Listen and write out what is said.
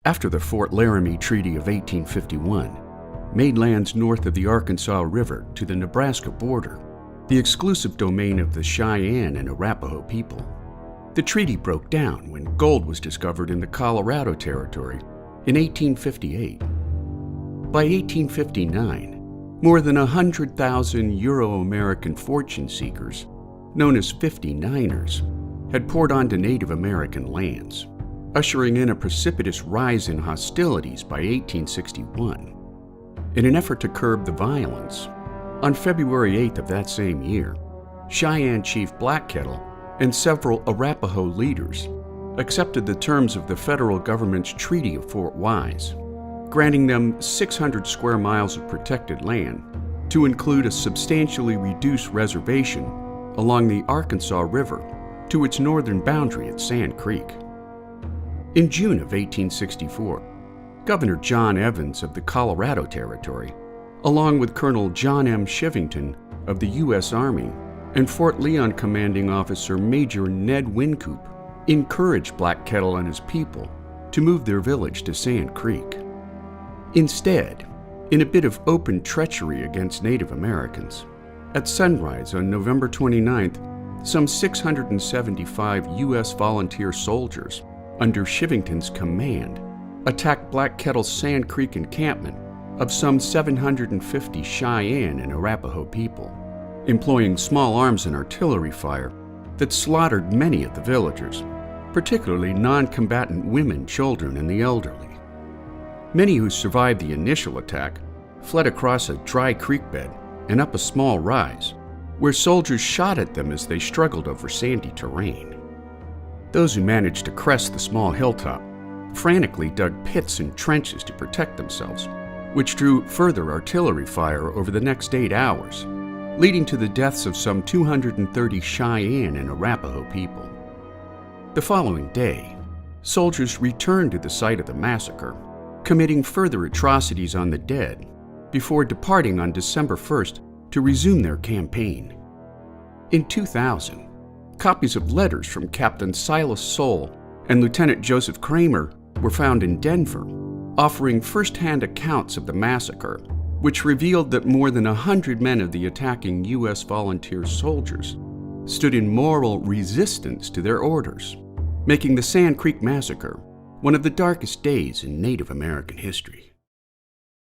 After the Fort Laramie Treaty of 1851 made lands north of the Arkansas River to the Nebraska border the exclusive domain of the Cheyenne and Arapaho people, the treaty broke down when gold was discovered in the Colorado Territory in 1858. By 1859, more than 100,000 Euro-American fortune seekers, known as 59ers, had poured onto Native American lands, ushering in a precipitous rise in hostilities by 1861. In an effort to curb the violence, on February 8th of that same year, Cheyenne Chief Black Kettle and several Arapaho leaders accepted the terms of the federal government's Treaty of Fort Wise, granting them 600 square miles of protected land to include a substantially reduced reservation along the Arkansas River to its northern boundary at Sand Creek. In June of 1864, Governor John Evans of the Colorado Territory, along with Colonel John M. Shivington of the U.S. Army and Fort Leon Commanding Officer Major Ned Wincoop, encouraged Black Kettle and his people to move their village to Sand Creek. Instead, in a bit of open treachery against Native Americans, at sunrise on November 29th, some 675 U.S. volunteer soldiers under Shivington's command attacked Black Kettle's Sand Creek encampment of some 750 Cheyenne and Arapaho people, employing small arms and artillery fire that slaughtered many of the villagers, particularly non-combatant women, children, and the elderly. Many who survived the initial attack fled across a dry creek bed and up a small rise, where soldiers shot at them as they struggled over sandy terrain. Those who managed to crest the small hilltop frantically dug pits and trenches to protect themselves, which drew further artillery fire over the next 8 hours, leading to the deaths of some 230 Cheyenne and Arapaho people. The following day, soldiers returned to the site of the massacre, committing further atrocities on the dead before departing on December 1st to resume their campaign. In 2000, copies of letters from Captain Silas Soule and Lieutenant Joseph Kramer were found in Denver, offering first-hand accounts of the massacre, which revealed that more than 100 men of the attacking U.S. volunteer soldiers stood in moral resistance to their orders, making the Sand Creek Massacre one of the darkest days in Native American history.